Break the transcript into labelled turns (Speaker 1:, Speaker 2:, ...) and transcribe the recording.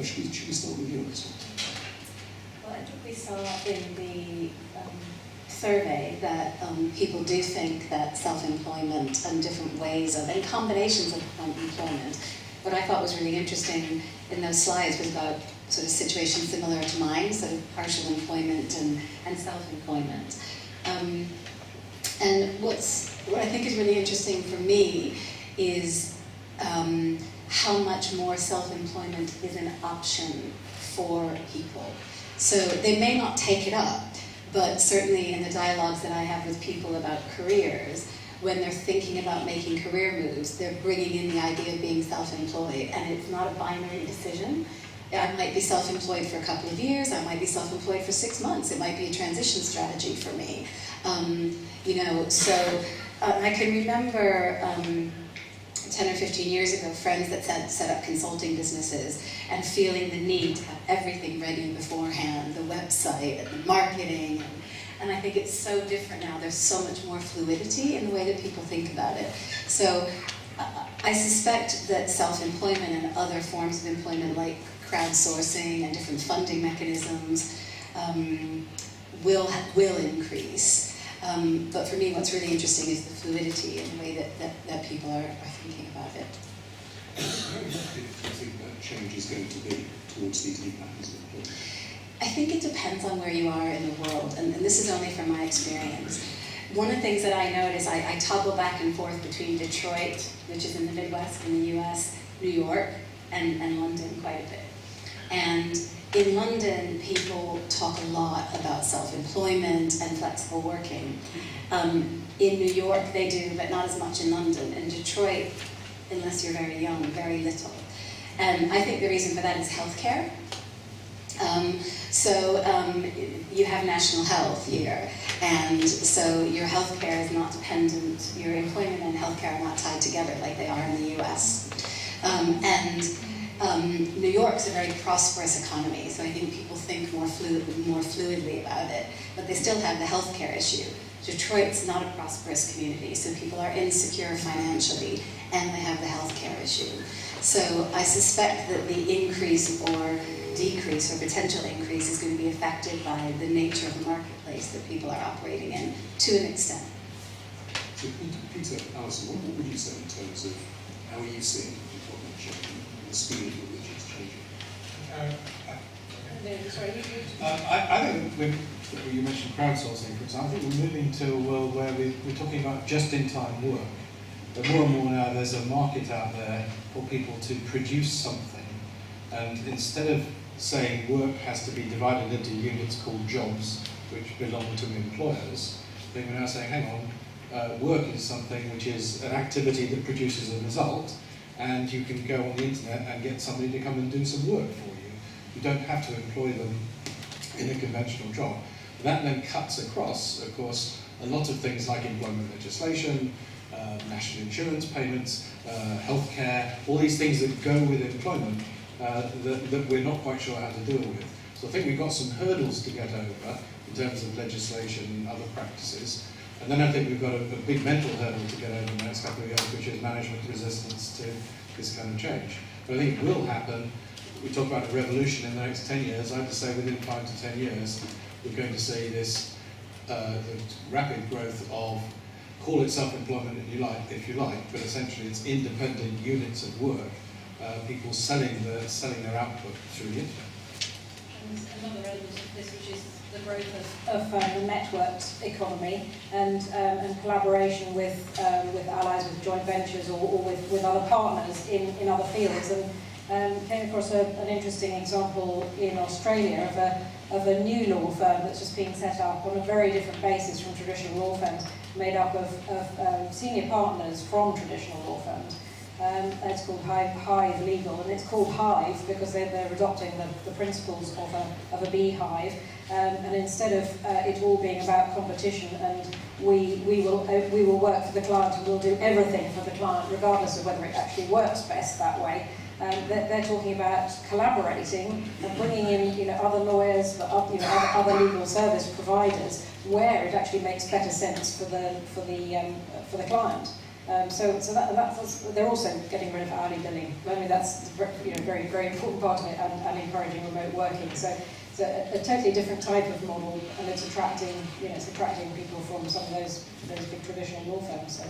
Speaker 1: Should we start with you on this one?
Speaker 2: Well, I think we saw in the survey that people do think that self-employment and different ways of, and combinations of employment. What I thought was really interesting in those slides was about sort of situations similar to mine, sort of partial employment and self-employment. And what I think is really interesting for me is how much more self-employment is an option for people. So they may not take it up, but certainly in the dialogues that I have with people about careers, when they're thinking about making career moves, they're bringing in the idea of being self-employed, and it's not a binary decision. I might be self-employed for a couple of years, I might be self-employed for 6 months, it might be a transition strategy for me. I can remember 10 or 15 years ago, friends that set up consulting businesses and feeling the need to have everything ready beforehand, the website and the marketing. And I think it's so different now. There's so much more fluidity in the way that people think about it. So I suspect that self-employment and other forms of employment like crowdsourcing and different funding mechanisms will increase. But for me, what's really interesting is the fluidity in the way that people are thinking about it.
Speaker 1: How rapid do you think that change is going to be towards these new patterns of employment?
Speaker 2: I think it depends on where you are in the world, and this is only from my experience. One of the things that I notice, I toggle back and forth between Detroit, which is in the Midwest in the US, New York, and London quite a bit. And in London, people talk a lot about self-employment and flexible working. In New York, they do, but not as much in London. In Detroit, unless you're very young, very little. And I think the reason for that is healthcare. You have national health here, and so your healthcare is not dependent, your employment and healthcare are not tied together like they are in the US. New York's a very prosperous economy, so I think people think more fluidly about it, but they still have the healthcare issue. Detroit's not a prosperous community, so people are insecure financially, and they have the healthcare issue. So I suspect that the increase or decrease or potential increase is going to be affected by the nature of the marketplace that people are operating in to an extent.
Speaker 1: So Peter, Alison, what would you say in terms of how are you seeing employment changing and the speed at which it's changing?
Speaker 3: I think you mentioned crowdsourcing, for example. I think we're moving to a world where we're talking about just-in-time work. But more and more now there's a market out there for people to produce something, and instead of saying work has to be divided into units called jobs, which belong to employers, then we're now saying, hang on, work is something which is an activity that produces a result, and you can go on the internet and get somebody to come and do some work for you. You don't have to employ them in a conventional job. That then cuts across, of course, a lot of things like employment legislation, national insurance payments, healthcare, all these things that go with employment that we're not quite sure how to deal with. So I think we've got some hurdles to get over in terms of legislation and other practices. And then I think we've got a big mental hurdle to get over in the next couple of years, which is management resistance to this kind of change. But I think it will happen. We talk about a revolution in the next 10 years. I would say within 5 to 10 years, we're going to see this the rapid growth of, call it self-employment if you like, but essentially it's independent units of work, people selling their output through the internet.
Speaker 4: And another element of this, which is the growth of the networked economy and collaboration with allies, with joint ventures, or with other partners in other fields. And came across an interesting example in Australia of a new law firm that's just being set up on a very different basis from traditional law firms, made up of senior partners from traditional law firms. It's called Hive Legal, and it's called Hive because they're adopting the principles of a beehive. And instead of it all being about competition and we will work for the client and we'll do everything for the client regardless of whether it actually works best that way. They're talking about collaborating and bringing in other lawyers, other legal service providers where it actually makes better sense for the client. They're also getting rid of hourly billing. I mean, that's very, very important part of it, and encouraging remote working. So it's a totally different type of model, and it's attracting people from some of those big traditional law firms. So